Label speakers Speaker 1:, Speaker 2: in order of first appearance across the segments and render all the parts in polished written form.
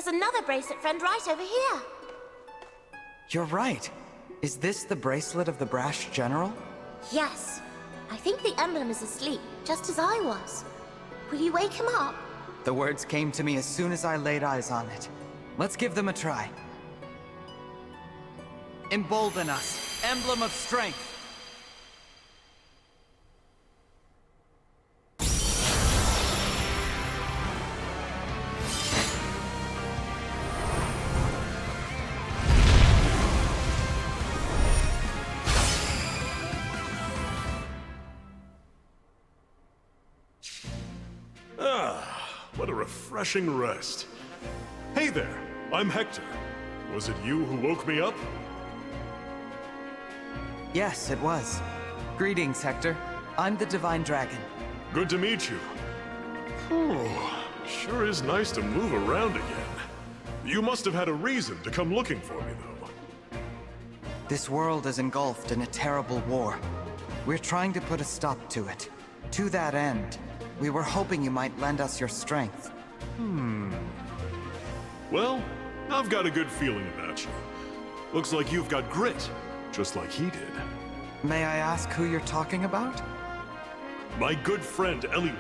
Speaker 1: There's another bracelet friend right over here.
Speaker 2: You're right. Is this the bracelet of the brash general?
Speaker 1: Yes. I think the emblem is asleep, just as I was. Will you wake him up?
Speaker 2: The words came to me as soon as I laid eyes on it. Let's give them a try. Embolden us, emblem of strength.
Speaker 3: What a refreshing rest. Hey there, I'm Hector. Was it you who woke me up?
Speaker 2: Yes, it was. Greetings, Hector. I'm the Divine Dragon.
Speaker 3: Good to meet you. Whew, sure is nice to move around again. You must have had a reason to come looking for me, though.
Speaker 2: This world is engulfed in a terrible war. We're trying to put a stop to it. To that end, we were hoping you might lend us your strength.
Speaker 3: Well, I've got a good feeling about you. Looks like you've got grit, just like he did.
Speaker 2: May I ask who you're talking about?
Speaker 3: My good friend, Eliwood.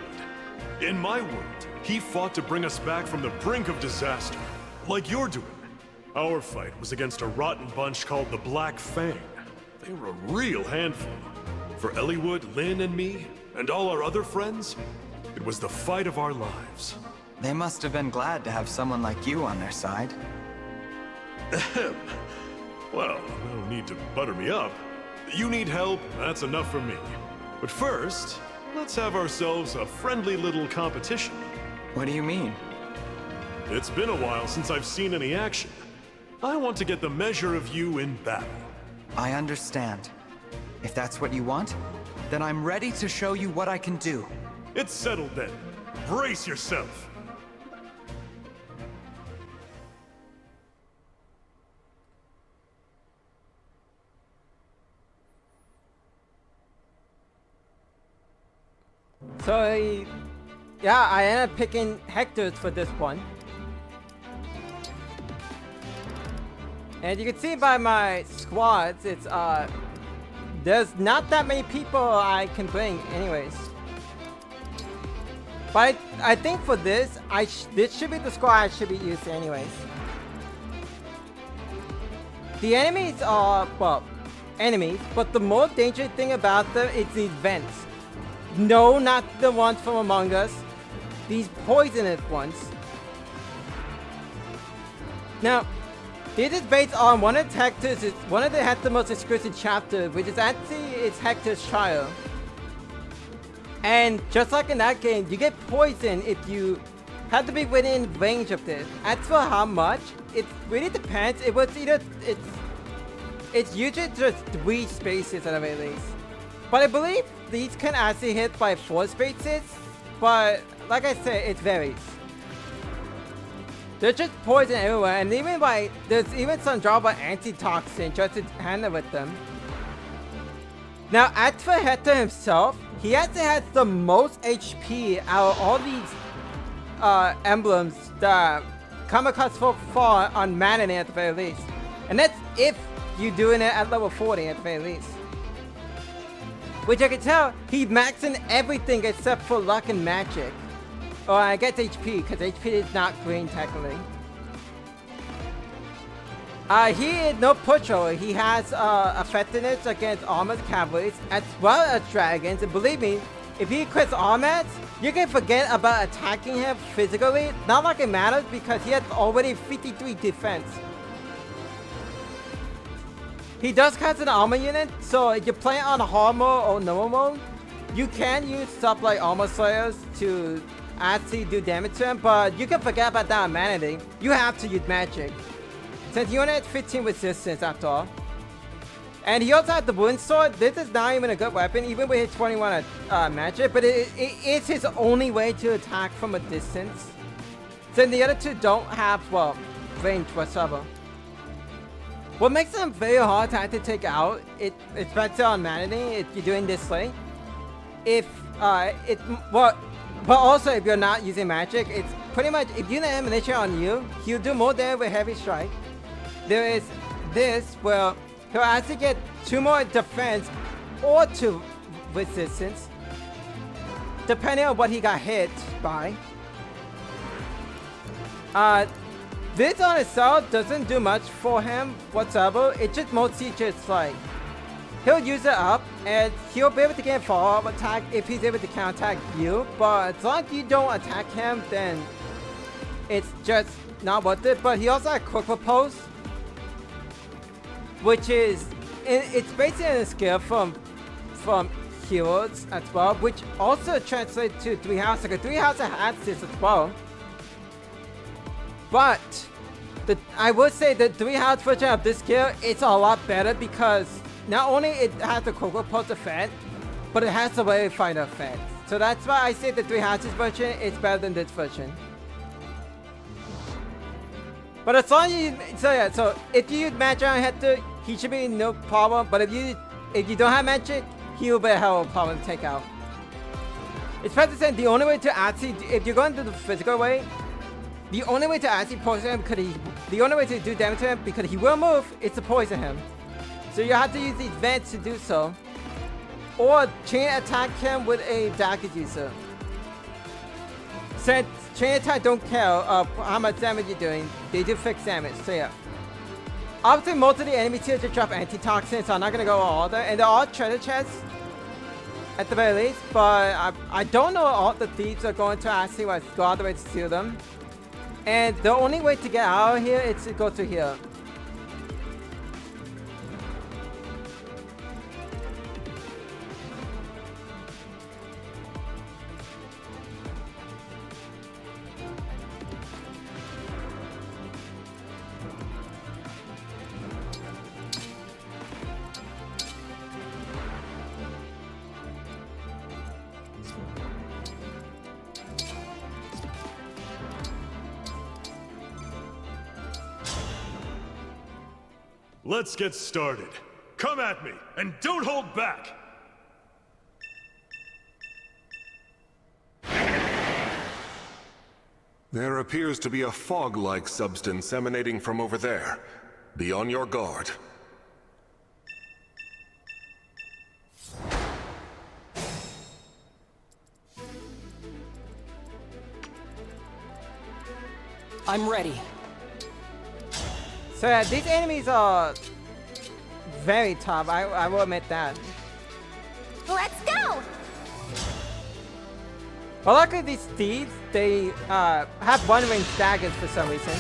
Speaker 3: In my world, he fought to bring us back from the brink of disaster, like you're doing. Our fight was against a rotten bunch called the Black Fang. They were a real handful. For Eliwood, Lynn, and me, and all our other friends, it was the fight of our lives.
Speaker 2: They must have been glad to have someone like you on their side.
Speaker 3: Ahem. Well, no need to butter me up. You need help, that's enough for me. But first, let's have ourselves a friendly little competition.
Speaker 2: What do you mean?
Speaker 3: It's been a while since I've seen any action. I want to get the measure of you in battle.
Speaker 2: I understand. If that's what you want, then I'm ready to show you what I can do.
Speaker 3: It's settled then. Brace yourself.
Speaker 4: So, yeah, I ended up picking Hector's for this one. And you can see by my squads, it's, there's not that many people I can bring anyways. But I think for this, this should be the squad I should be using anyways. The enemies are, well, enemies, but the more dangerous thing about them is these vents. No, not the ones from Among Us. These poisonous ones. Now, this is based on one of Hector's, one of the Hector's most exclusive chapters, which is actually it's Hector's trial. And just like in that game, you get poisoned if you have to be within range of this. As for how much, it really depends. It was either it's usually just 3 spaces at the very least. But I believe these can actually hit by 4 spaces. But like I said, it varies. There's just poison everywhere, and even there's even some drop of antitoxin just to handle with them. Now, as for Hector himself, he actually has the most HP out of all these emblems that come across so far on Manning at the very least. And that's if you're doing it at level 40 at the very least. Which I can tell, he's maxing everything except for luck and magic. Or I guess HP, because HP is not green technically. He is no pushover. He has effectiveness against armored cavalries as well as dragons. And believe me, if he equips armors, you can forget about attacking him physically. Not like it matters because he has already 53 defense. He does cast an armor unit, so if you play on hard mode or normal mode, you can use stuff like armor slayers to actually do damage to him, but you can forget about that on Manatee. You have to use magic. Since he only has 15 resistance after all. And he also has the wound sword. This is not even a good weapon, even with his 21 magic, but it is his only way to attack from a distance. Then the other two don't have, well, range whatsoever. What makes them very hard to actually take out, especially on Manatee, if you're doing this lane, well, But also, if you're not using magic, it's pretty much, if you have ammunition on you, he'll do more damage with heavy strike. There is this, where he'll actually get 2 more defense or 2 resistance, depending on what he got hit by. This on itself doesn't do much for him whatsoever. It just mostly just like, he'll use it up and he'll be able to get follow-up attack if he's able to counterattack you. But as long as you don't attack him, then it's just not worth it. But he also has quick repose, which is, it's basically a skill from heroes as well, which also translates to 3 houses. Like a 3 houses has this as well. But I would say the 3 house version of this skill, it's a lot better because not only it has the quick repose effect, but it has the wayfinder effect. So that's why I say the 3 houses version is better than this version. But as long as you, so if you use magic on Hector, he should be no problem. But if you don't have magic, he will be a hell of a problem to take out. It's fair to say the only way to actually, if you're going to the physical way, the only way to actually poison him, the only way to do damage to him, because he will move, is to poison him. So you have to use these vents to do so. Or chain attack him with a dagger user. Since chain attack don't care how much damage you're doing, they do fixed damage, so yeah. Obviously most of the enemies here just drop antitoxins, so I'm not gonna go all there. And they're all treasure chests, at the very least, but I don't know all the thieves are going to actually go all the way to steal them. And the only way to get out of here is to go to here.
Speaker 3: Let's get started. Come at me, and don't hold back!
Speaker 5: There appears to be a fog-like substance emanating from over there. Be on your guard.
Speaker 6: I'm ready.
Speaker 4: So yeah, these enemies are very tough, I will admit that.
Speaker 1: Let's go!
Speaker 4: But luckily these thieves, they have one-ring daggers for some reason.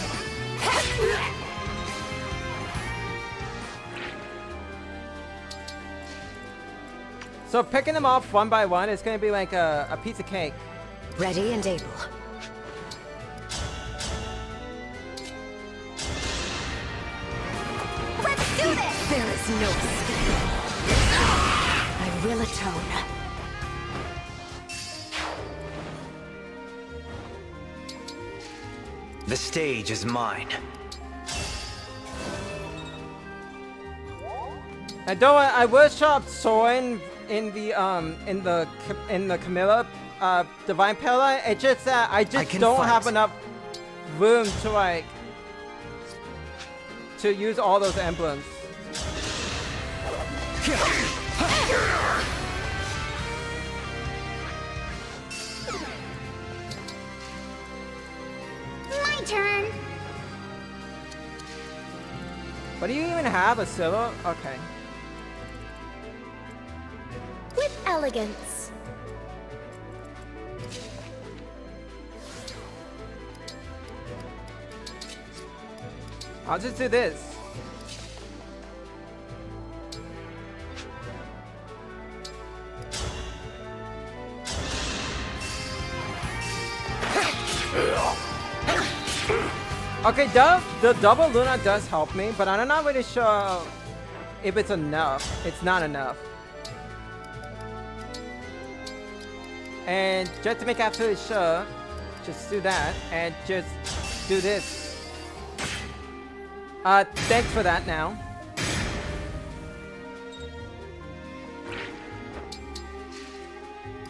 Speaker 4: So picking them off one by one is going to be like a piece of cake.
Speaker 6: Ready and able.
Speaker 1: Let's do this!
Speaker 6: There is no escape. I will atone.
Speaker 2: The stage is mine.
Speaker 4: I don't. I workshop Soren in the Camilla Divine Pillar. It's just that I just don't have enough room to like to use all those emblems.
Speaker 1: My turn!
Speaker 4: But do you even have a silver? Okay.
Speaker 1: With elegance.
Speaker 4: I'll just do this. Okay, the double Luna does help me, but I'm not really sure if it's enough. It's not enough. And just to make absolutely sure, just do that and just do this. Thanks for that now.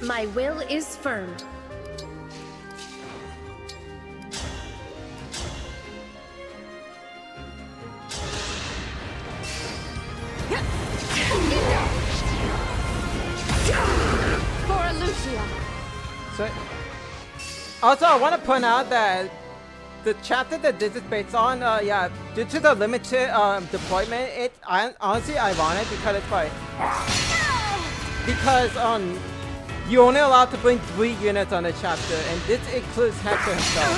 Speaker 6: My will is firm.
Speaker 4: So, also, I want to point out that the chapter that this is based on, yeah, due to the limited deployment, it's honestly ironic because it's like, because you're only allowed to bring 3 units on the chapter, and this includes Hector himself.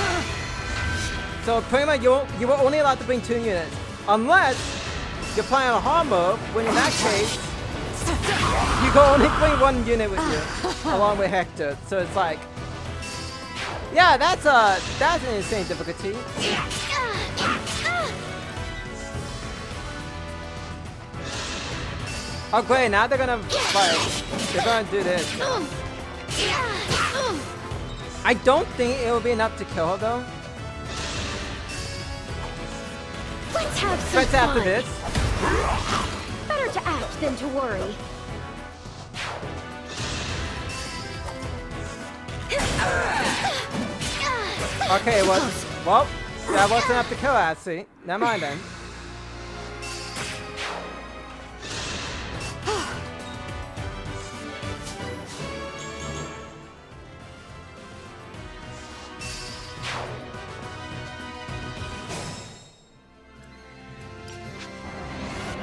Speaker 4: So pretty much you were only allowed to bring 2 units, unless you're playing on hard mode, when in that case, you can only bring 1 unit with you, along with Hector. So it's like, yeah, that's an insane difficulty. Oh great, now they're gonna do this. I don't think it will be enough to kill her though.
Speaker 6: Let's have some
Speaker 4: Especially after
Speaker 6: fun.
Speaker 4: this.
Speaker 6: Better to act than to worry.
Speaker 4: Okay, well, that wasn't enough to kill her, I see. Never mind then.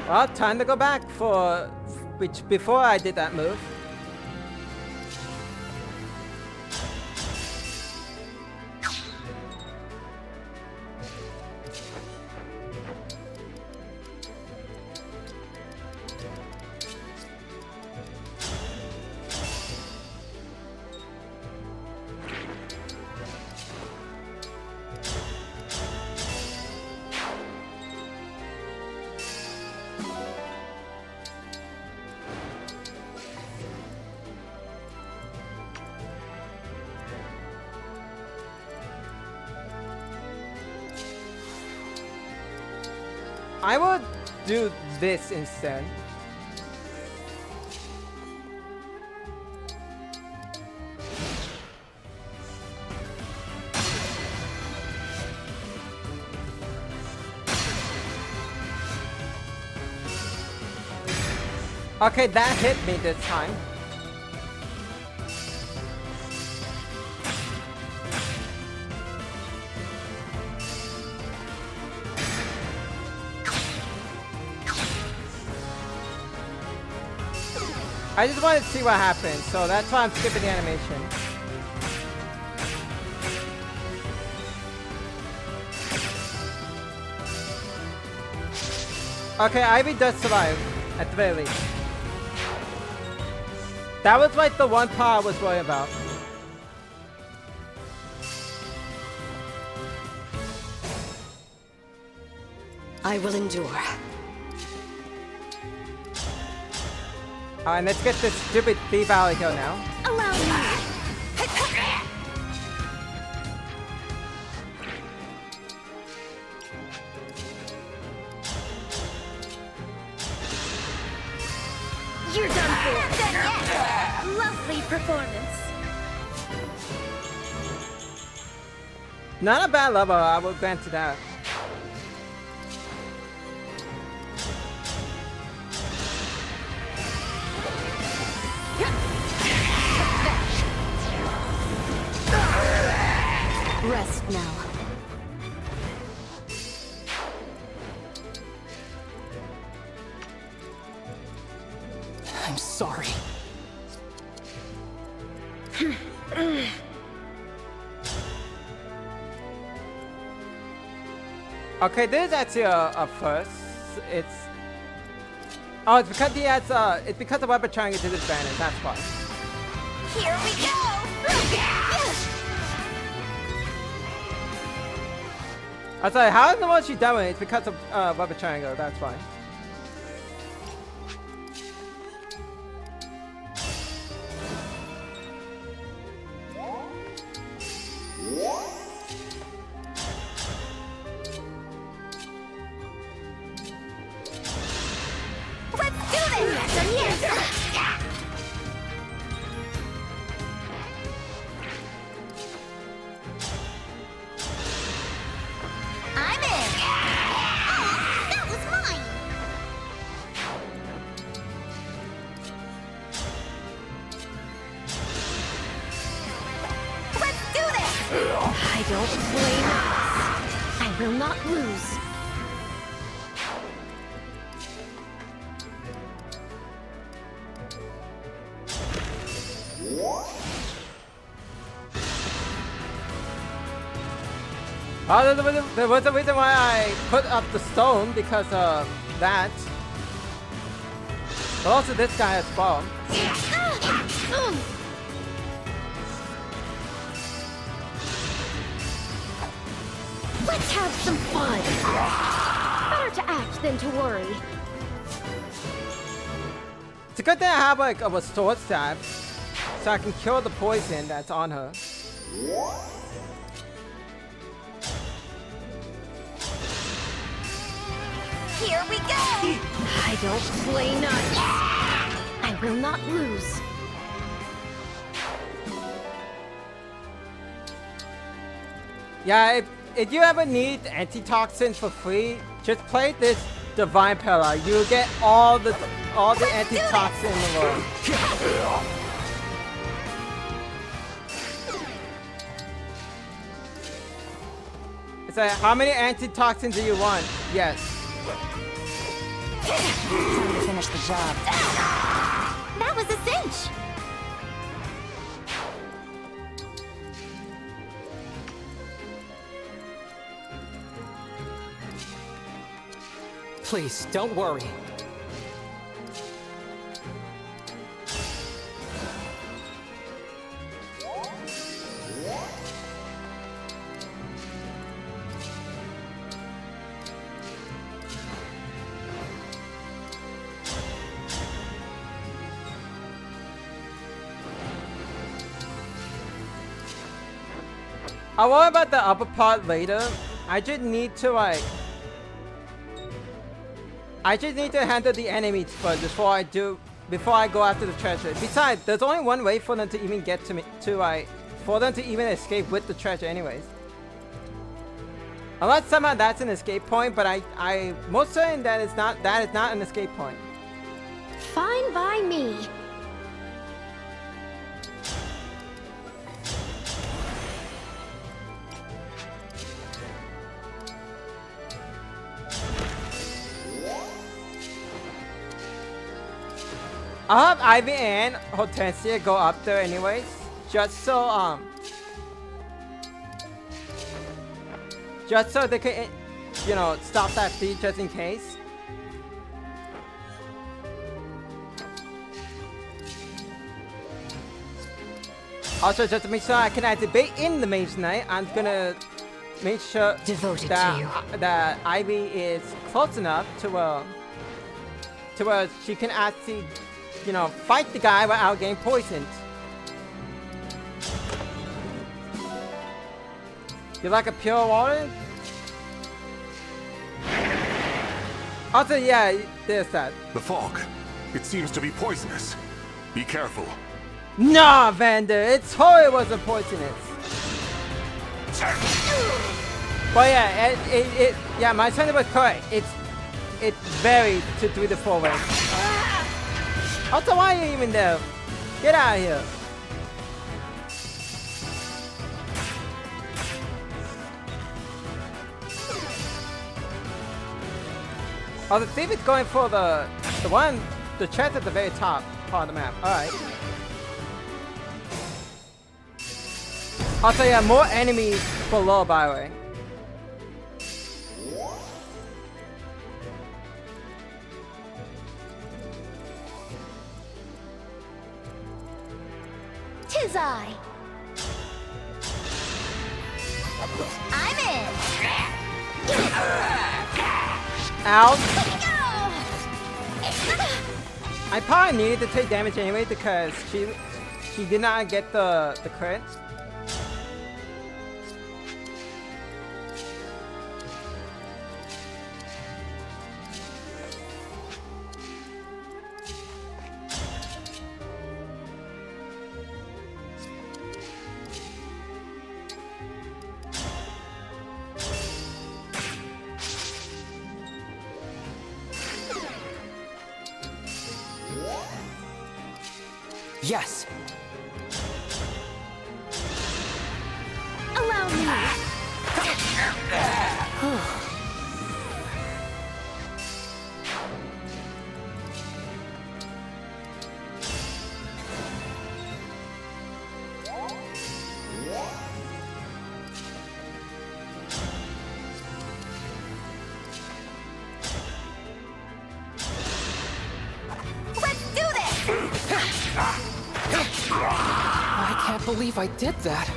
Speaker 4: Well, time to go back before I did that move. I would do this instead. Okay, that hit me this time. I just wanted to see what happens, so that's why I'm skipping the animation. Okay, Ivy does survive, at the very least. That was like the one part I was worried about.
Speaker 6: I will endure.
Speaker 4: Alright, let's get this stupid thief out of here now.
Speaker 6: Allow me. You're done for. Lovely performance.
Speaker 4: Not a bad level, I will grant to that.
Speaker 6: Rest now.
Speaker 7: I'm sorry.
Speaker 4: Okay, this is actually a first. It's because he has it's because the weapon trying to disadvantage. That's why.
Speaker 6: Here we go.
Speaker 4: I was like, how in the world she done it? It's because of weapon triangle. That's why.
Speaker 6: Let's do this. I'm in. Oh, that was mine. I don't play nice. I will not lose.
Speaker 4: There was a reason why I put up the stone because of that. But also this guy has bomb.
Speaker 6: Let's have some fun. Better to act than to worry.
Speaker 4: It's a good thing I have like a sword staff, so I can kill the poison that's on her.
Speaker 1: Here we go!
Speaker 6: I don't play nice. I will not lose.
Speaker 4: Yeah, if you ever need antitoxin for free, just play this Divine Paralogue. You'll get all the antitoxin in the world. It's like, how many antitoxins do you want? Yes.
Speaker 6: Time to finish the job.
Speaker 1: That was a cinch!
Speaker 7: Please, don't worry.
Speaker 4: I'll worry about the upper part later. I just need to handle the enemies first before I go after the treasure. Besides, there's only one way for them to even get to me, for them to even escape with the treasure anyways. Unless somehow that's an escape point, but I'm most certain that is not an escape point.
Speaker 6: Fine by me.
Speaker 4: I'll have Ivy and Hortensia go up there anyways, just so they can, you know, stop that thief just in case. Also, just to make sure I can activate in the Mage Knight, I'm gonna make sure
Speaker 6: Devoted
Speaker 4: that
Speaker 6: to you.
Speaker 4: that Ivy is close enough to where she can actually, you know, fight the guy without getting poisoned. You like a pure water? Also, yeah, there's that.
Speaker 5: The fog. It seems to be poisonous. Be careful.
Speaker 4: Nah, Vander, it's totally wasn't poisonous. But yeah, yeah, my son was correct. It's varied to 3 to 4 ways. Also, why are you even there? Get out of here. Oh, the thief is going for the chest at the very top part of the map. Alright. Also, yeah, more enemies below, by the way.
Speaker 1: Tis I. I'm in.
Speaker 4: Out.
Speaker 1: Go.
Speaker 4: I probably needed to take damage anyway because she did not get the crit.
Speaker 7: Yes.
Speaker 6: Allow me.
Speaker 1: Let's do this!
Speaker 7: I can't believe I did that.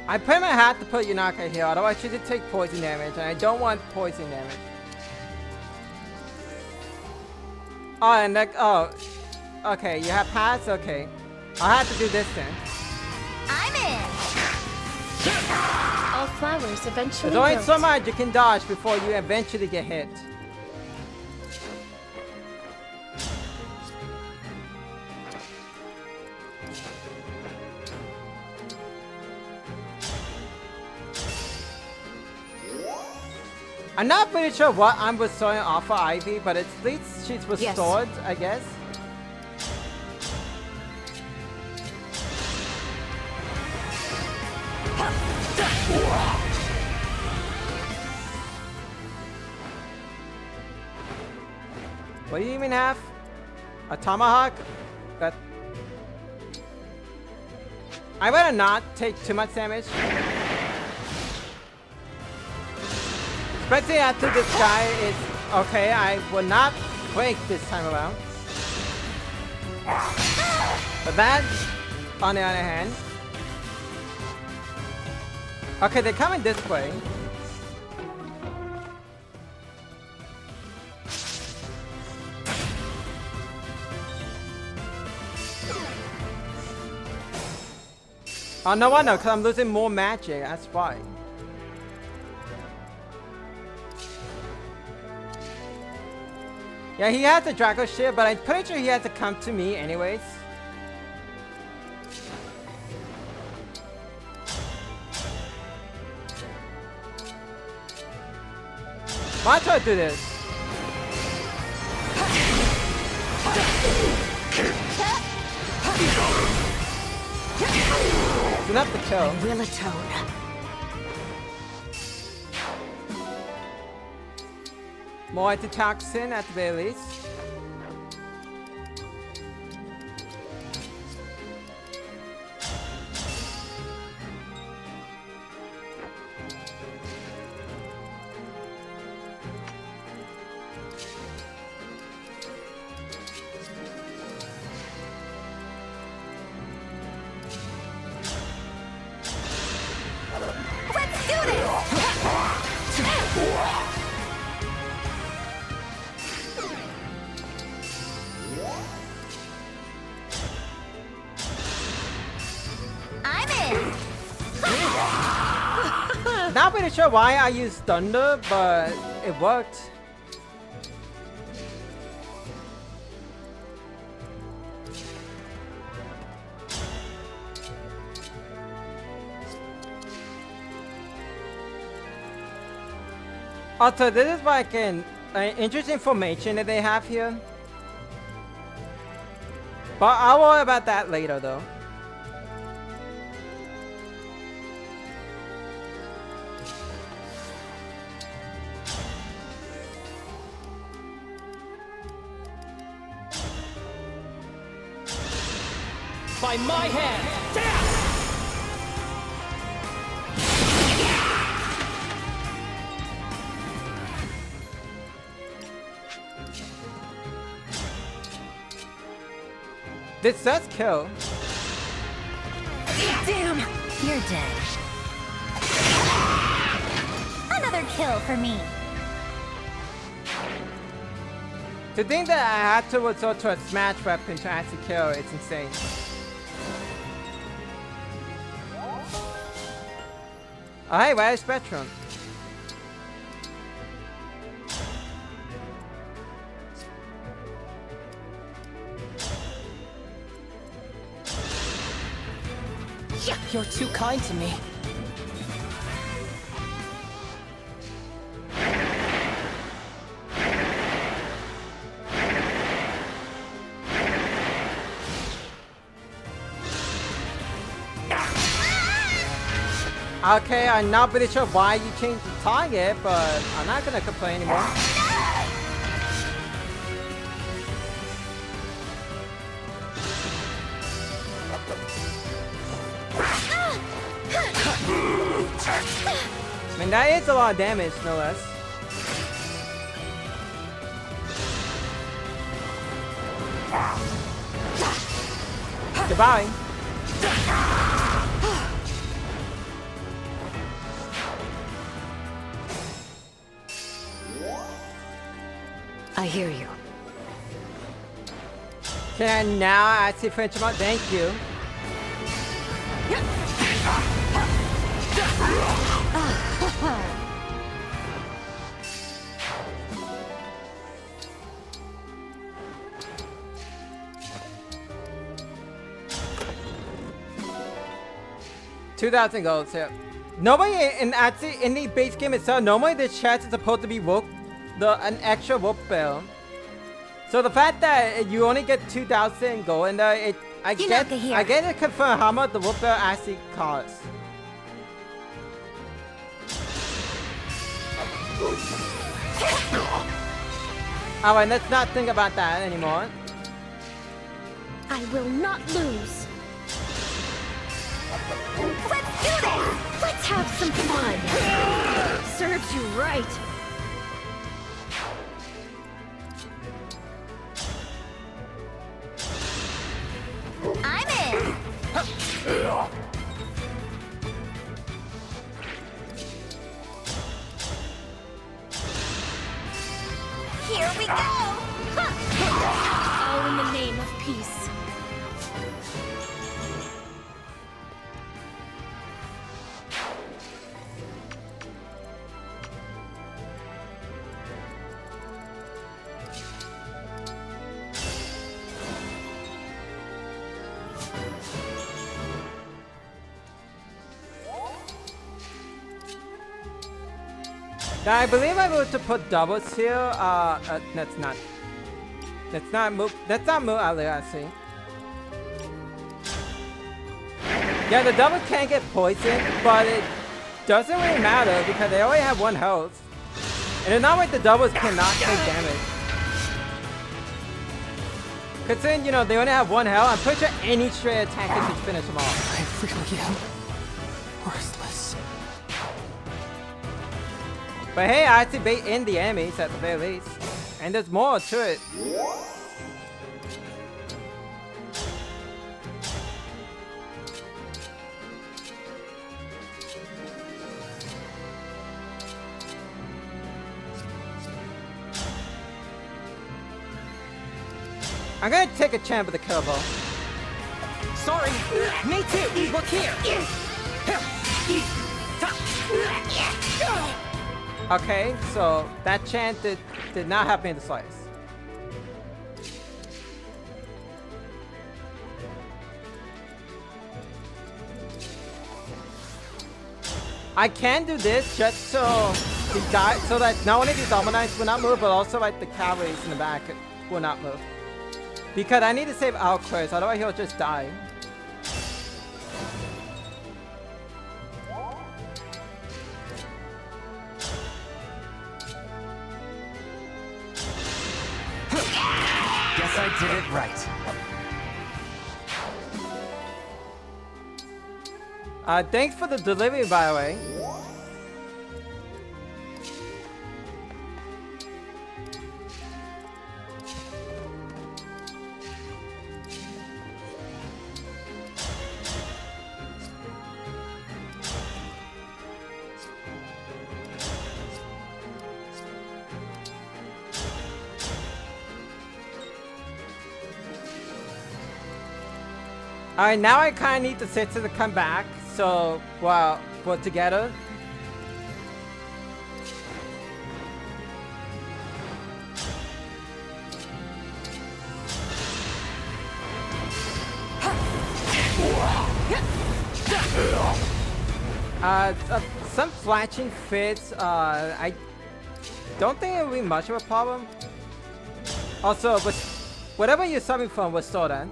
Speaker 4: I pretty much had to put Yunaka here, otherwise she did take poison damage, and I don't want poison damage. Oh, and that, oh, okay, you have pass? Okay. I have to do this then.
Speaker 1: I'm in!
Speaker 6: All flowers eventually
Speaker 4: There's only
Speaker 6: wilt.
Speaker 4: so much you can dodge before you eventually get hit. I'm not pretty sure what I'm restoring off of Ivy, but at least she's restored, I guess. What do you even have? A tomahawk? That... I better not take too much damage. Especially after this guy is... Okay, I will not break this time around. But that, on the other hand... Okay, they're coming this way. Oh, no wonder, because I'm losing more magic, that's why. Yeah, he has the Draco shield, but I'm pretty sure he has to come to me anyways. Why try to do this? It's enough to kill.
Speaker 1: Will atone.
Speaker 4: More antitoxin at the very least.
Speaker 1: Let's do this! I'm in!
Speaker 4: Not pretty sure why I used thunder, but it worked. Also, this is like an interesting formation that they have here. But I'll worry about that later though.
Speaker 7: By my hand! Damn!
Speaker 4: This does kill.
Speaker 1: Damn! You're dead. Another kill for me.
Speaker 4: To think that I had to resort to a smash weapon to actually kill, it's insane. Oh, hey, where's Spectrum?
Speaker 7: You're too kind to me.
Speaker 4: Okay, I'm not pretty sure why you changed the target, but I'm not gonna complain anymore. I mean, that is a lot of damage, no less. Goodbye.
Speaker 6: I hear you.
Speaker 4: Can I now actually finish him out? Thank you. $2,000 gold, yeah. Normally, actually in the base game itself, normally the chest is supposed to be an extra whoop bill. So the fact that you only get 2,000 gold, and I get to confirm how much the whoop bill actually costs. Alright, let's not think about that anymore.
Speaker 6: I will not lose. Let's do this! Let's have some fun! Serves you right.
Speaker 1: I'm in. Here we go.
Speaker 6: All in the name of peace.
Speaker 4: Now, I believe I'm able to put doubles here. That's not. That's not move. That's not move earlier, actually. Yeah, the double can get poisoned, but it doesn't really matter because they only have 1 health. And it's not like the doubles cannot take damage. Considering, you know, they only have 1 health, I'm pretty sure any straight attack can just finish them off.
Speaker 7: I really am worthless.
Speaker 4: But hey, I actually bait in the enemies at the very least. And there's more to it. I'm gonna take a chance with the Kerbo.
Speaker 7: Sorry, me too. Look here.
Speaker 4: Okay, so that chant did not happen in the slice. I can do this just so the guy, so that not only these Almanites will not move, but also like the cavalries in the back will not move. Because I need to save Alquist, otherwise he'll just die.
Speaker 2: Guess I did it right.
Speaker 4: Thanks for the delivery, by the way. Alright, now I kind of need the sisters to come back, so, well, we're together. Some flashing fits. I don't think it will be much of a problem. Also, but whatever you're suffering from was Soda.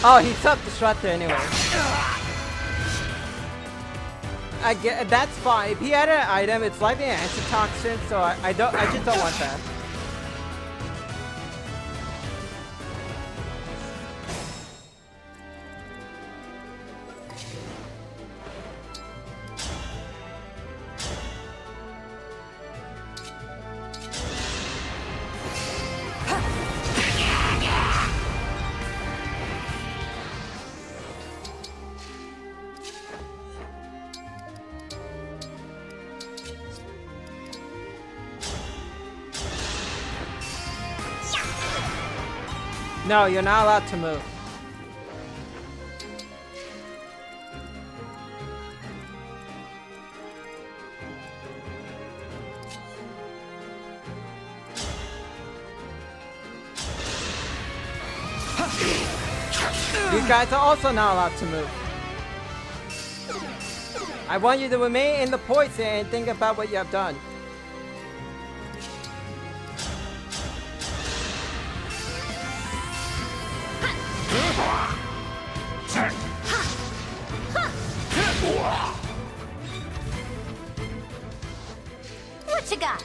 Speaker 4: Oh, he self-destructed anyway. I get that's fine. If he had an item, it's likely an antitoxin, so I just don't want that. No, you're not allowed to move. You guys are also not allowed to move. I want you to remain in the poison and think about what you have done.
Speaker 1: What you got?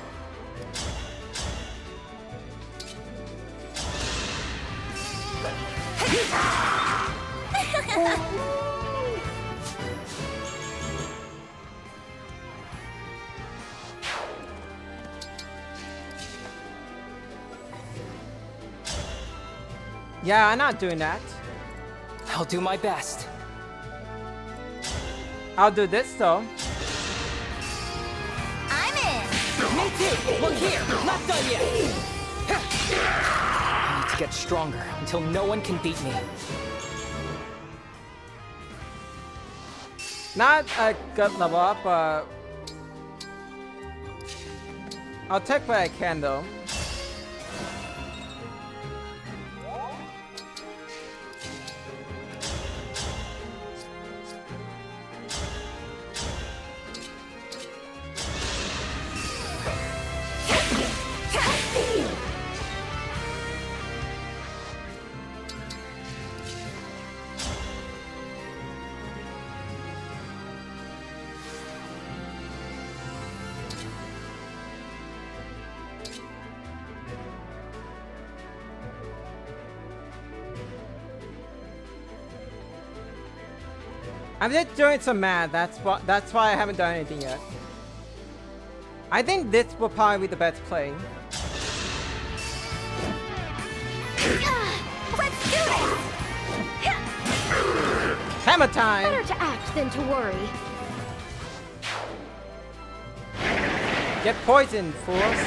Speaker 4: Yeah, I'm not doing that.
Speaker 7: I'll do my best.
Speaker 4: I'll do this though.
Speaker 1: I'm in.
Speaker 7: Me too! Look here! Not done yet! I need to get stronger until no one can beat me.
Speaker 4: Not a good level up, but I'll take what I can though. I'm just doing some math. That's why I haven't done anything yet. I think this will probably be the best play.
Speaker 6: Let's do this!
Speaker 4: Hammer time!
Speaker 6: Better to act than to worry.
Speaker 4: Get poisoned, fools.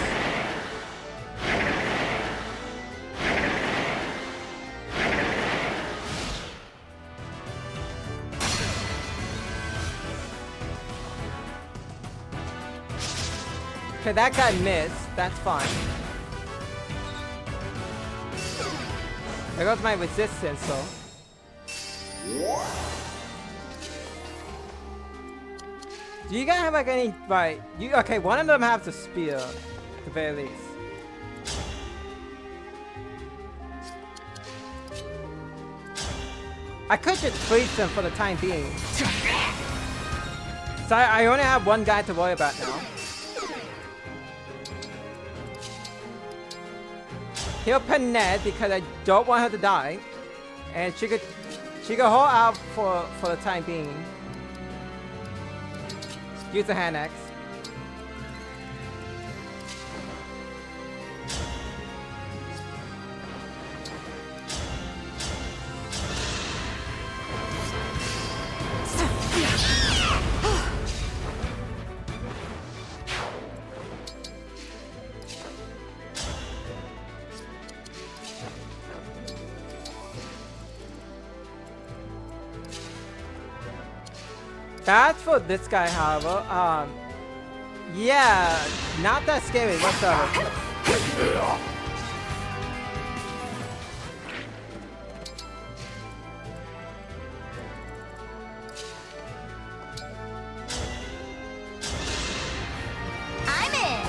Speaker 4: Okay, that guy missed. That's fine. There goes my resistance, though. Do you guys have like any right? You okay? One of them has a spear, at the very least. I could just freeze them for the time being. So I only have one guy to worry about now. He'll pin Ned because I don't want her to die, and she could hold out for the time being. Use the hand axe. As for this guy, however, Yeah, not that scary whatsoever.
Speaker 1: I'm in.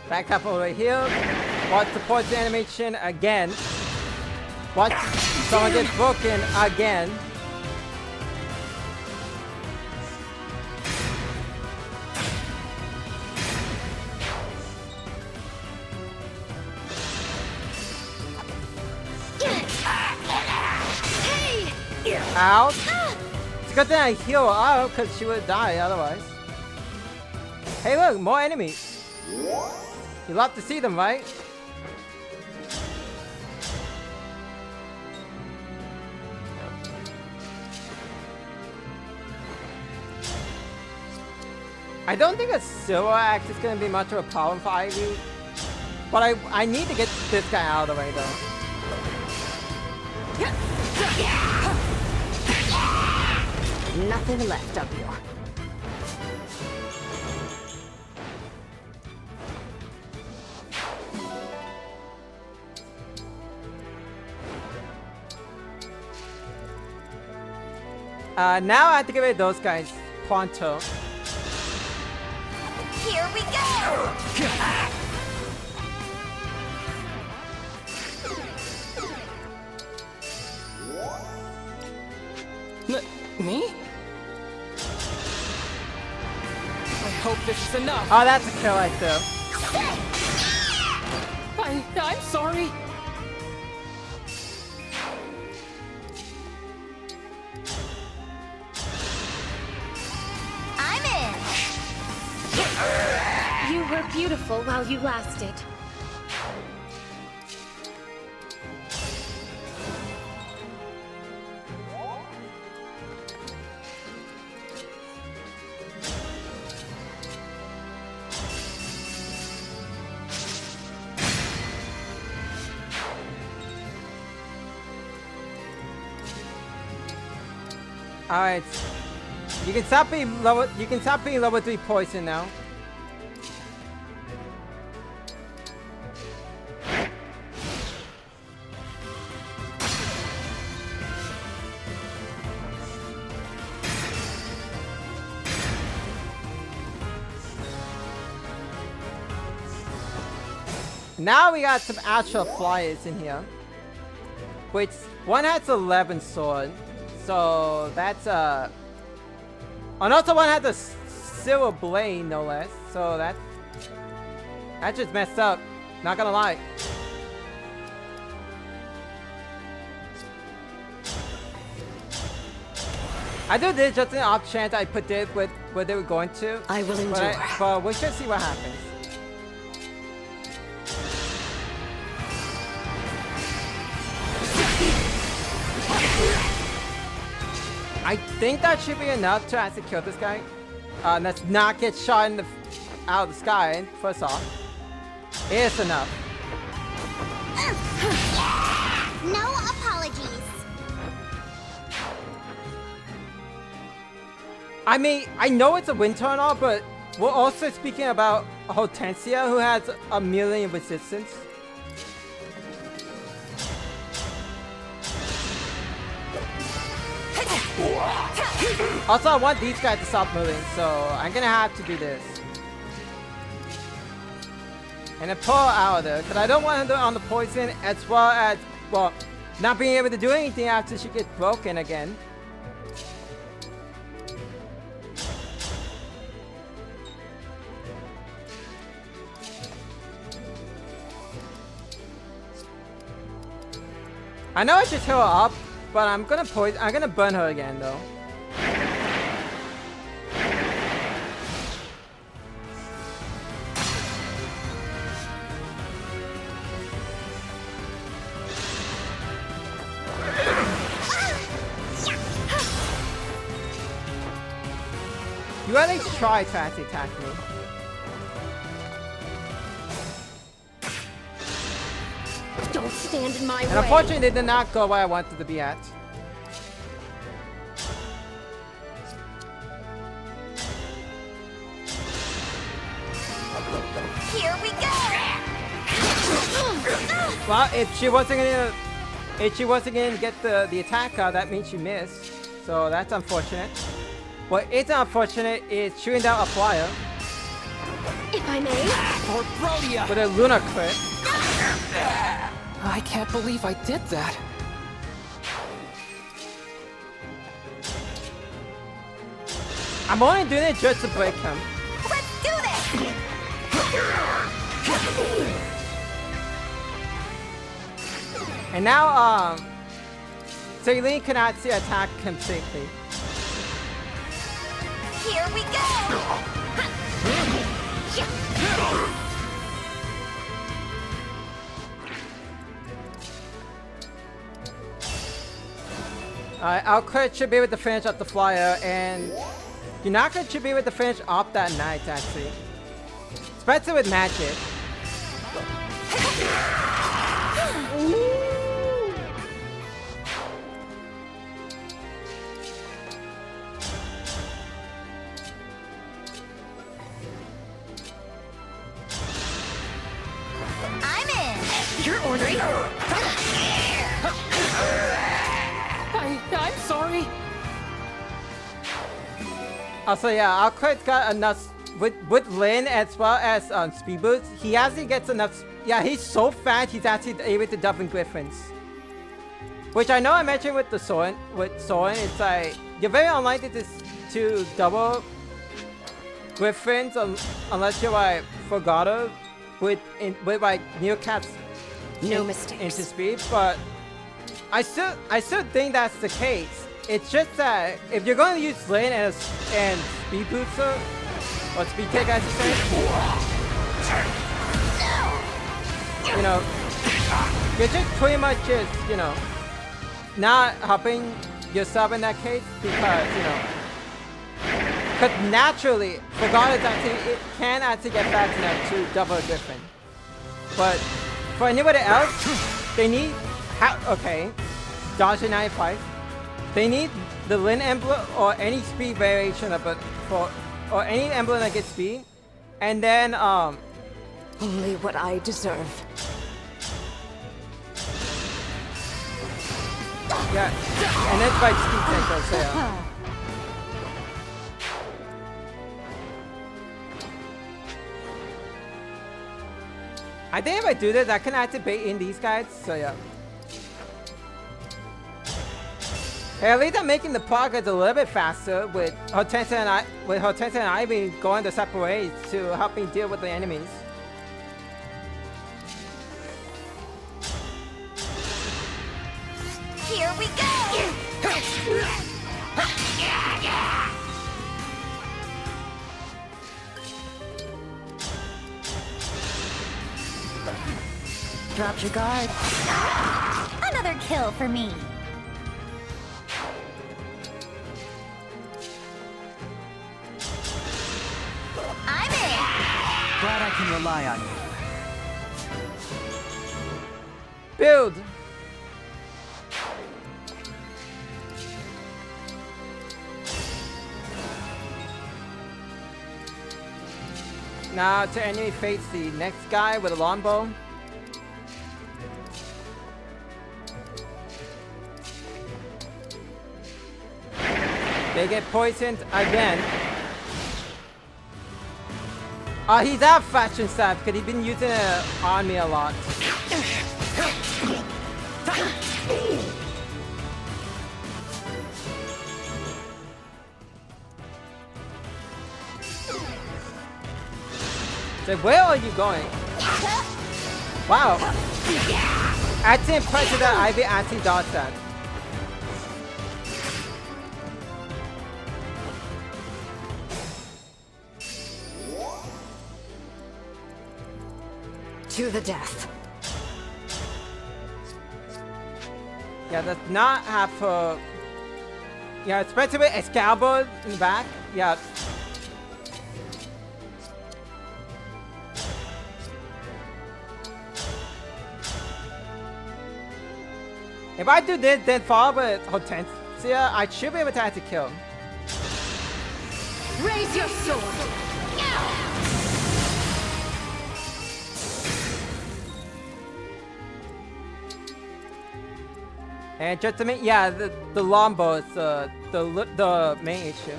Speaker 4: Back up over here. Watch the poison animation again. Watch someone get broken again. Ow. It's a good thing I heal her out because she would die otherwise. Hey look, more enemies. You love to see them, right? I don't think a silver axe is going to be much of a problem for Ivy. But I need to get this guy out of the way though.
Speaker 6: Nothing left of you.
Speaker 4: Now I have to get rid of those guys. Pronto.
Speaker 1: Here we go.
Speaker 7: Me? I hope this is enough.
Speaker 4: Oh, that's a kill right there.
Speaker 7: I'm sorry.
Speaker 1: I'm in.
Speaker 6: You were beautiful while you lasted.
Speaker 4: Alright. You can stop being level 3 poison now. Now we got some actual flyers in here. Which one has 11 sword. So that's and also one has a silver blade, no less. So that's just messed up. Not gonna lie. I do this just in the off chance I predict where they were going to.
Speaker 6: I will endure.
Speaker 4: But we should see what happens. I think that should be enough to actually kill this guy. Let's not get shot in the out of the sky. First off, it's enough.
Speaker 1: No apologies.
Speaker 4: I mean, I know it's a winter and all, but we're also speaking about Hortensia, who has a million resistance. Also, I want these guys to stop moving, so I'm gonna have to do this. And then pull her out of there, because I don't want her on the poison, as well as, well, not being able to do anything after she gets broken again. I know I should heal her up, but I'm gonna burn her again though. You at least try to actually attack me.
Speaker 6: Don't stand in my way.
Speaker 4: And unfortunately, it did not go where I wanted to be at.
Speaker 1: Here we go!
Speaker 4: Well, if she wasn't gonna get the attack out, that means she missed. So that's unfortunate. What is unfortunate is shooting down a flyer
Speaker 6: If I may.
Speaker 7: For Brodia!
Speaker 4: with a lunar crit.
Speaker 7: I can't believe I did that.
Speaker 4: I'm only doing it just to break him.
Speaker 1: Let's do this!
Speaker 4: And now, Celine cannot see attack him safely.
Speaker 1: Here we go!
Speaker 4: Our crit should be able to finish up the flyer, and Yunaka should be able to finish off that knight, actually. Especially with magic.
Speaker 1: I'm in!
Speaker 6: You're ordering.
Speaker 7: I'm sorry.
Speaker 4: Also, yeah, our crit's got enough with Lin as well as speed boost. He actually gets enough. Yeah, he's so fast. He's actually able to double Griffins. Which I know I mentioned with the Soren. With Soren, it's like you're very unlikely to double Griffins unless you're like Forgotta with like Neocats.
Speaker 6: No mistakes.
Speaker 4: Into speed, but I still think that's the case. It's just that if you're going to use Lin and speed booster or speed kick, I should say, you know, you're just pretty much just not helping yourself in that case because because naturally Forgotta actually it can actually get fast enough to double a Griffin, but for anybody else, they need okay, dodge 95. They need the Lin emblem or any speed variation of it or any emblem that gets speed, and then
Speaker 6: Only what I deserve.
Speaker 4: yeah, and then by speed cycle, so yeah. I think if I do this, I can activate in these guys, so yeah. Hey, at least I'm making the progress a little bit faster with Hortensia and I being going the separate ways to help me deal with the enemies.
Speaker 1: Here we go! Drop your guard. Another kill for me. I'm in!
Speaker 2: Glad I can rely on you.
Speaker 4: Build! Now to enemy face the next guy with a longbow. They get poisoned again. He's out of fashion staff because he's been using it on me a lot. So where are you going? Wow. Actually impressed that Ivy actually dodged that.
Speaker 6: To the death.
Speaker 4: Yeah, does not have yeah, especially with Excalibur in the back. Yeah, If I do this, then follow with Hortensia, I should be able to actually kill.
Speaker 6: Raise your sword.
Speaker 4: And just to make, yeah, the longbow is the main issue.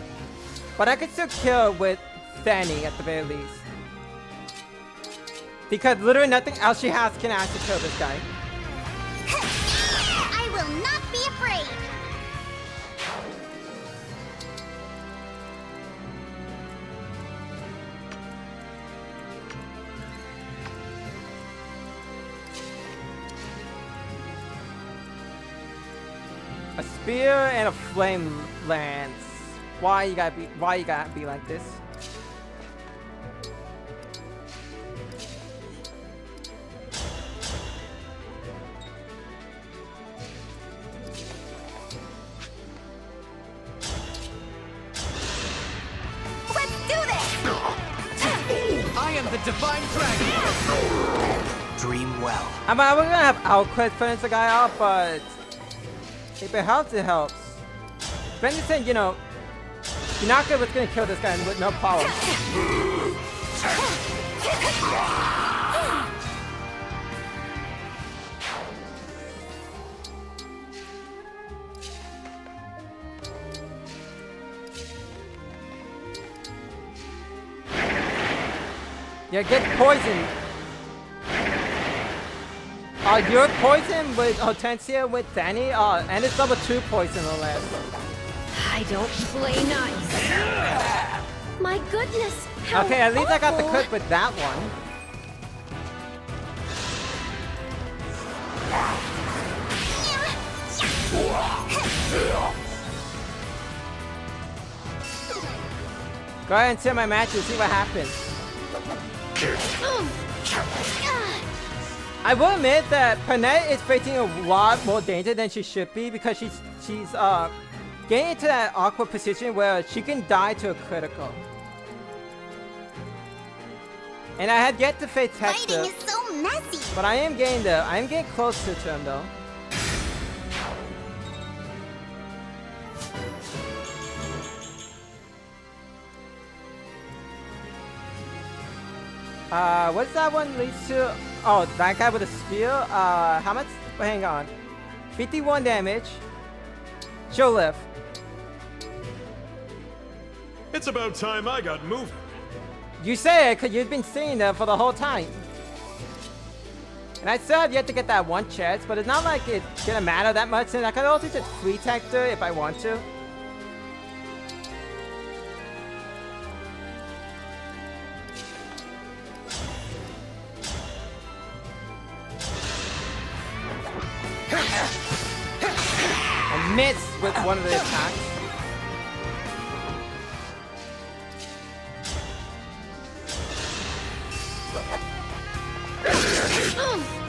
Speaker 4: But I could still kill with Fanny at the very least. Because literally nothing else she has can actually kill this guy.
Speaker 1: I will not be afraid.
Speaker 4: A spear and a flame lance. Why you gotta be like this?
Speaker 1: Let's do this!
Speaker 7: I am the divine dragon.
Speaker 2: Dream well.
Speaker 4: I mean, we're gonna have Outquest finish the guy off, but if it helps, it helps. Spencer said, you know, Inaka was gonna kill this guy with no power. Yeah, get poisoned. You're poisoned with Hortensia with Danny? And it's level 2 poison or less.
Speaker 6: I don't play nice. My goodness. How
Speaker 4: Okay, at least I got the
Speaker 6: awful.
Speaker 4: cook with that one. Go ahead and see my match and see what happens. I will admit that Panette is facing a lot more danger than she should be because she's getting into that awkward position where she can die to a critical. And I had yet to face Hector,
Speaker 1: Fighting is so messy.
Speaker 4: but I am getting there. I am getting closer to him though. What's that one leads to? Oh, that guy with a spear. How much? Hang on. 51 damage. She'll live.
Speaker 3: It's about time I got moving.
Speaker 4: You say it because you've been sitting there for the whole time. And I still have yet to get that one chance, but it's not like it's gonna matter that much, and I can also just free Hector if I want to. I missed with one of the attacks.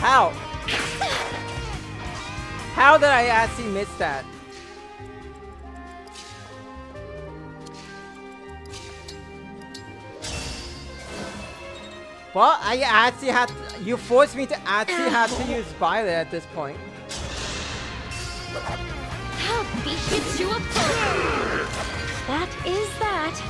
Speaker 4: How? How did I actually miss that? Well, I actually had to, you forced me to actually have to use Violet at this point.
Speaker 6: I'll beat you to a pulp. That is that.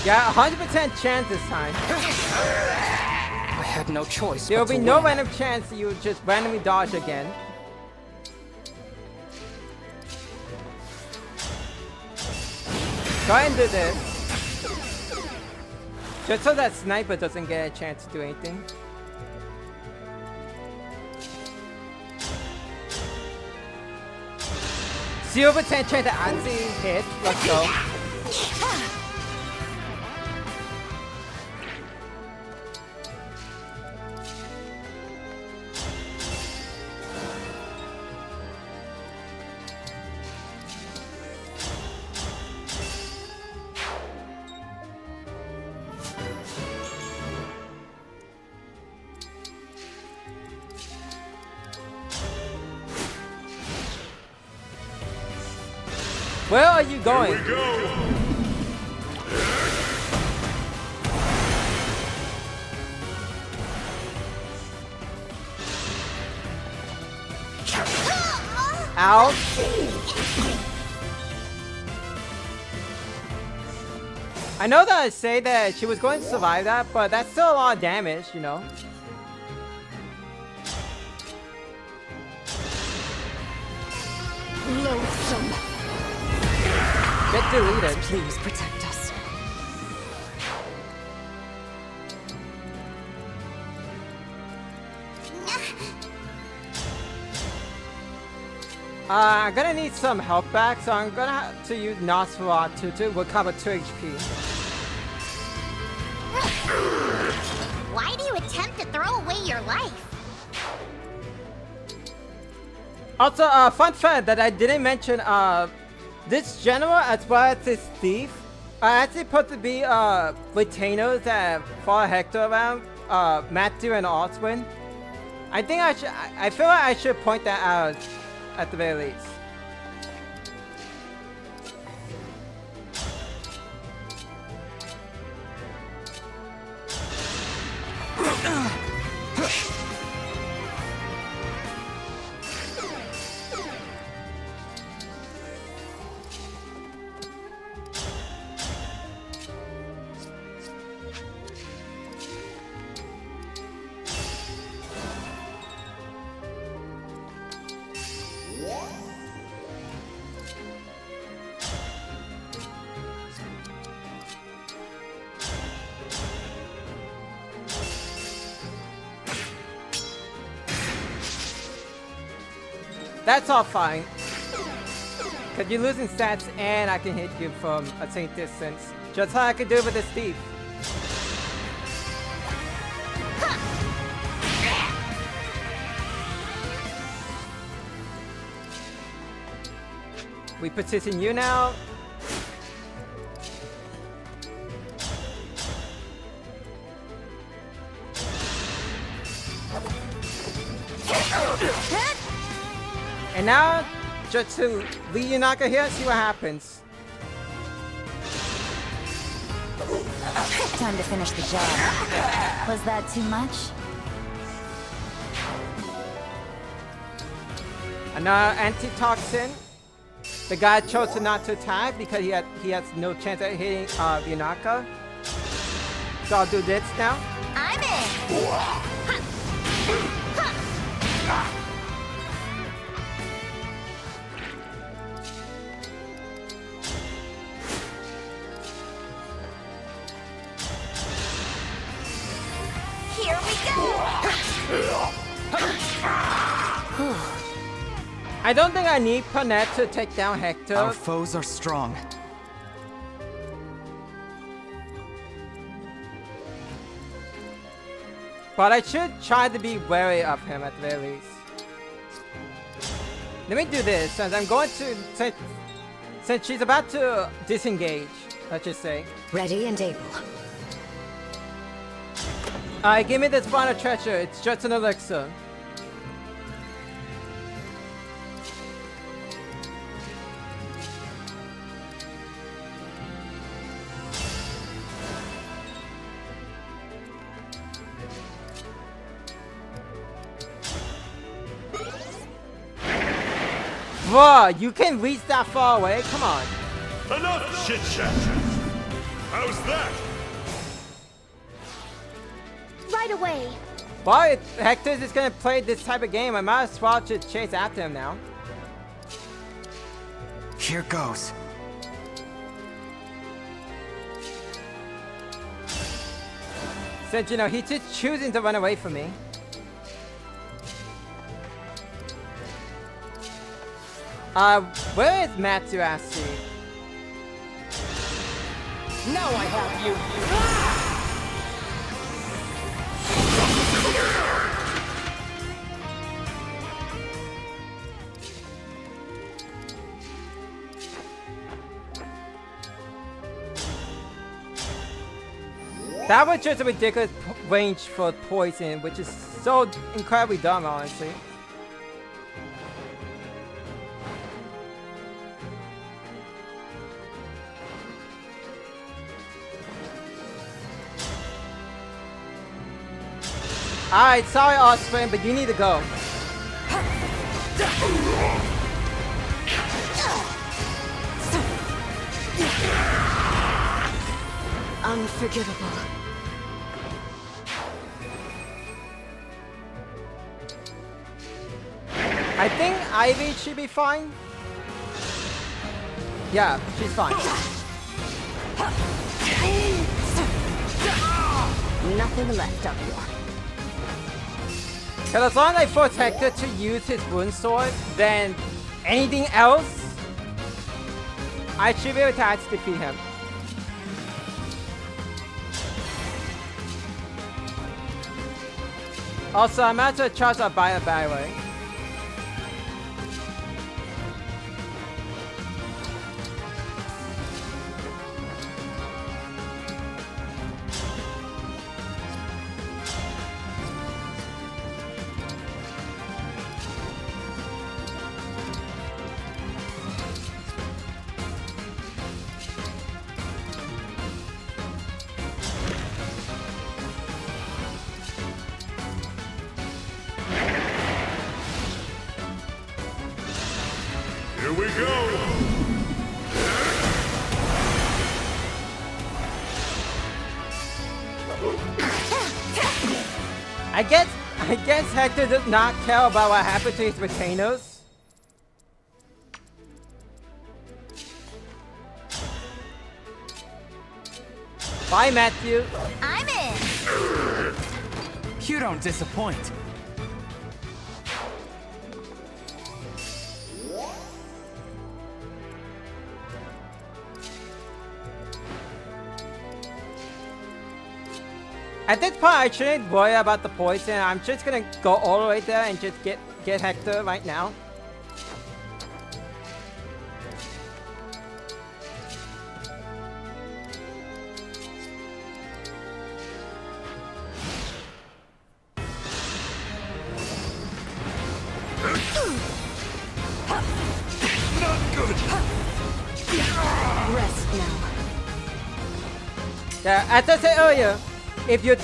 Speaker 4: Yeah, 100% chance this time.
Speaker 7: I had no choice.
Speaker 4: There will
Speaker 7: but
Speaker 4: be
Speaker 7: to
Speaker 4: no
Speaker 7: win.
Speaker 4: random chance you just randomly dodge again. Go ahead and do this. Just so that sniper doesn't get a chance to do anything. Zero percent chance to actually hit. Let's go. Where are you going?
Speaker 3: Here we go!
Speaker 4: Ow. I know that I say that she was going to survive that, but that's still a lot of damage, you know.
Speaker 6: Loathsome.
Speaker 4: Get deleted.
Speaker 6: Please protect us.
Speaker 4: I'm gonna need some help back, so I'm gonna have to use Nosferatu to recover 2 HP.
Speaker 1: Why do you attempt to throw away your life?
Speaker 4: Also, fun fact that I didn't mention, this general as well as this thief are actually supposed to be retainers that follow Hector around, Matthew and Oswin. I think I feel like I should point that out at the very least. That's all fine. Cause you're losing stats and I can hit you from a safe distance. Just how I could do with this thief. We petition you now. And now, just to lead Yunaka here, see what happens.
Speaker 8: Time to finish the job. Was that too much?
Speaker 4: Another antitoxin. The guy chose not to attack because he has no chance at hitting Yunaka. So I'll do this now.
Speaker 1: I'm in. Here we go.
Speaker 4: I don't think I need Panette to take down Hector.
Speaker 2: Our foes are strong.
Speaker 4: But I should try to be wary of him at the very least. Let me do this, since I'm going to... Since she's about to disengage, let's just say.
Speaker 6: Ready and able.
Speaker 4: Alright, give me this bond of treasure. It's just an elixir. Whoa, you can reach that far away? Come on.
Speaker 3: Enough chit-chat! How's that?
Speaker 6: Right away.
Speaker 4: Well, if Hector's just gonna play this type of game, I might as well just chase after him now.
Speaker 2: Here goes.
Speaker 4: Since, you know, he's just choosing to run away from me. Where is Matsu actually?
Speaker 7: Now I have you!
Speaker 4: That was just a ridiculous range for poison, which is so incredibly dumb, honestly. Alright, sorry Offspring, but you need to go.
Speaker 6: Unforgivable.
Speaker 4: I think Ivy should be fine. Yeah, she's fine.
Speaker 6: Nothing left of you.
Speaker 4: Because as long as I force Hector to use his rune sword, then anything else, I should be able to actually defeat him. Also, I'm about to charge a buy a way.
Speaker 3: Here we go!
Speaker 4: I guess Hector does not care about what happened to his retainers. Bye, Matthew.
Speaker 1: I'm in.
Speaker 2: You don't disappoint.
Speaker 4: At this point, I shouldn't worry about the poison. I'm just gonna go all the way there and just get Hector right now.
Speaker 3: Not good!
Speaker 6: Rest now.
Speaker 4: Yeah, as I said earlier, if you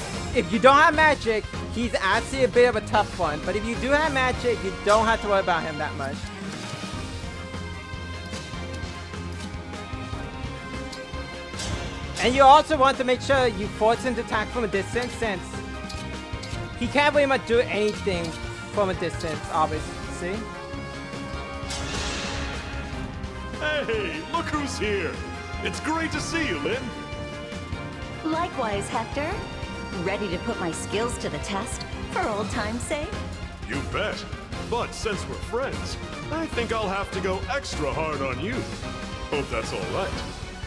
Speaker 4: don't have magic, he's actually a bit of a tough one. But if you do have magic, you don't have to worry about him that much. And you also want to make sure you force him to attack from a distance, since he can't really much do anything from a distance, obviously.
Speaker 3: Hey, look who's here! It's great to see you, Lynn!
Speaker 8: Likewise, Hector. Ready to put my skills to the test for old time's sake?
Speaker 3: You bet. But since we're friends, I think I'll have to go extra hard on you. Hope that's all right.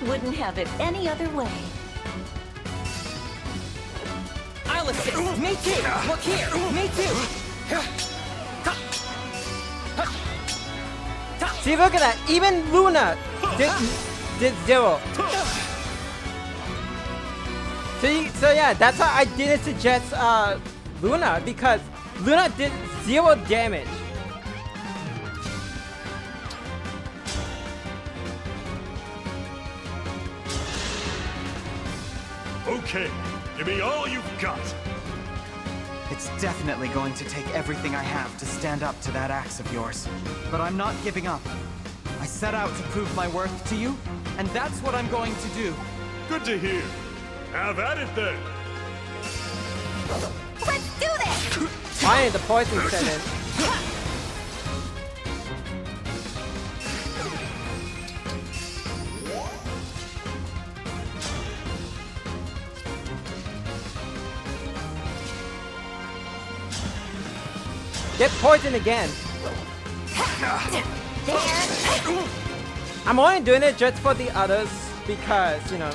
Speaker 8: Wouldn't have it any other way.
Speaker 7: I'll assist. Me too. Look here. Me too.
Speaker 4: See, look at that. Even Luna did 0. So yeah, that's why I didn't suggest Luna, because Luna did 0 damage.
Speaker 3: Okay, give me all you've got.
Speaker 2: It's definitely going to take everything I have to stand up to that axe of yours. But I'm not giving up. I set out to prove my worth to you, and that's what I'm going to do.
Speaker 3: Good to hear. Have at it then.
Speaker 1: Let's do this!
Speaker 4: Finally, the poison set in. Get poisoned again. I'm only doing it just for the others because, you know,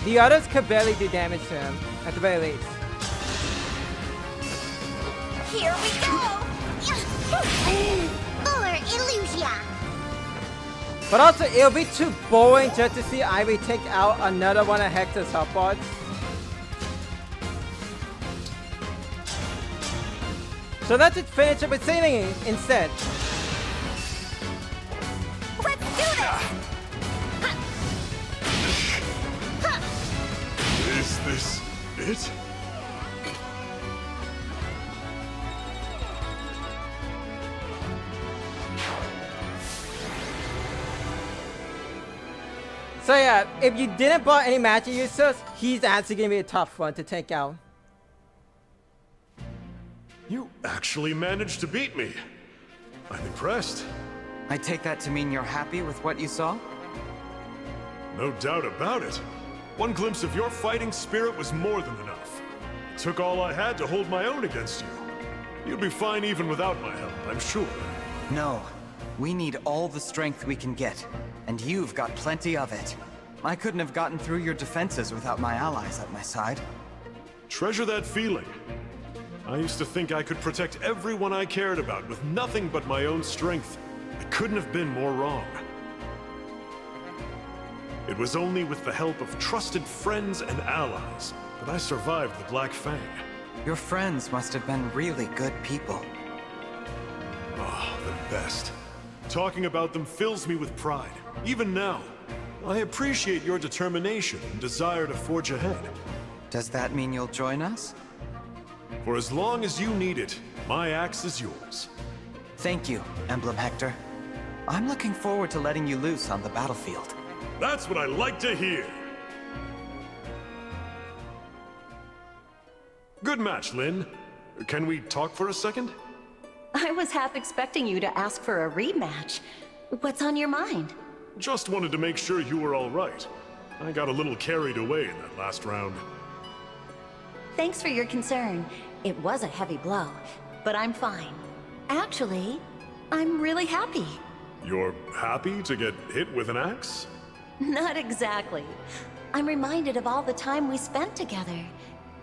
Speaker 4: the others could barely do damage to him, at the very least.
Speaker 1: Here we go! Fuller Illusia!
Speaker 4: But also, it'll be too boring just to see Ivy take out another one of Hector's health bots. So let's just finish it with saving instead.
Speaker 1: Let's do this!
Speaker 3: Is this it?
Speaker 4: So yeah, if you didn't buy any magic users, he's actually gonna be a tough one to take out.
Speaker 3: You actually managed to beat me. I'm impressed.
Speaker 2: I take that to mean you're happy with what you saw?
Speaker 3: No doubt about it. One glimpse of your fighting spirit was more than enough. It took all I had to hold my own against you. You'll be fine even without my help, I'm sure.
Speaker 2: No. We need all the strength we can get, and you've got plenty of it. I couldn't have gotten through your defenses without my allies at my side.
Speaker 3: Treasure that feeling. I used to think I could protect everyone I cared about with nothing but my own strength. I couldn't have been more wrong. It was only with the help of trusted friends and allies that I survived the Black Fang.
Speaker 2: Your friends must have been really good people.
Speaker 3: Ah, the best. Talking about them fills me with pride, even now. I appreciate your determination and desire to forge ahead.
Speaker 2: Does that mean you'll join us?
Speaker 3: For as long as you need it, my axe is yours.
Speaker 2: Thank you, Emblem Hector. I'm looking forward to letting you loose on the battlefield.
Speaker 3: That's what I like to hear! Good match, Lynn. Can we talk for a second?
Speaker 8: I was half expecting you to ask for a rematch. What's on your mind?
Speaker 3: Just wanted to make sure you were all right. I got a little carried away in that last round.
Speaker 8: Thanks for your concern. It was a heavy blow, but I'm fine. Actually, I'm really happy.
Speaker 3: You're happy to get hit with an axe?
Speaker 8: Not exactly. I'm reminded of all the time we spent together.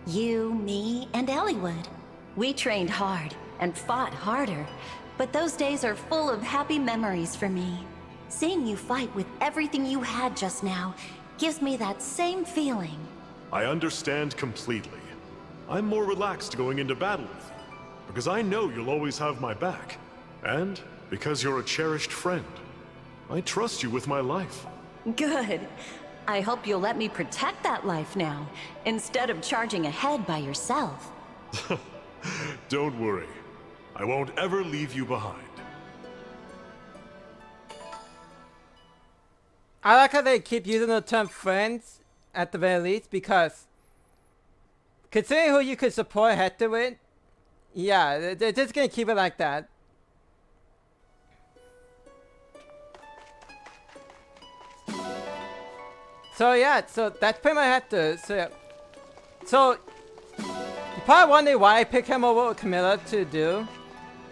Speaker 8: You, me, and Elliewood. We trained hard and fought harder, but those days are full of happy memories for me. Seeing you fight with everything you had just now gives me that same feeling.
Speaker 3: I understand completely. I'm more relaxed going into battle with you, because I know you'll always have my back. And because you're a cherished friend. I trust you with my life.
Speaker 8: Good. I hope you'll let me protect that life now, instead of charging ahead by yourself.
Speaker 3: Don't worry. I won't ever leave you behind.
Speaker 4: I like how they keep using the term friends at the very least, because considering who you could support Hector with, yeah, they're just gonna keep it like that. So yeah, so that's pretty much Hector. So yeah. So you probably wondering why I picked him over Camilla to do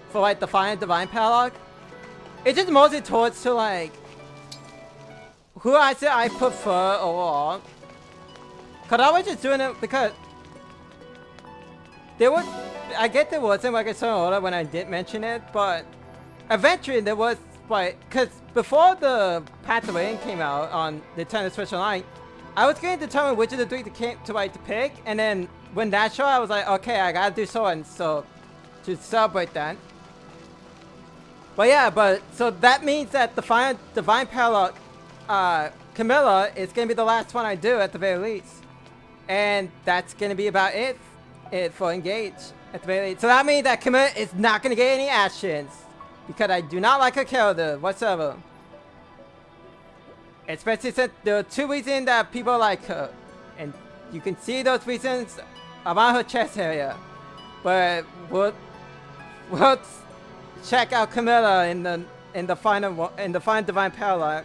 Speaker 4: for like the final Divine Paralogue. It's just mostly towards to like who I say I prefer overall. Cause I was just doing it because there was, I get there wasn't like a certain order when I did mention it, but eventually there was like, cause before the Path of Rain came out on the Nintendo Switch Online, I was going to determine which of the three to pick, and then when that show, I was like, okay, I gotta do so and so to celebrate that. But yeah, so that means that the final Divine Paralogue, Camilla is gonna be the last one I do at the very least, and that's gonna be about it for Engage at the very least. So that means that Camilla is not gonna get any actions because I do not like her character whatsoever. Especially since there are two reasons that people like her, and you can see those reasons around her chest area. But we'll check out Camilla in the final Divine Paralogue.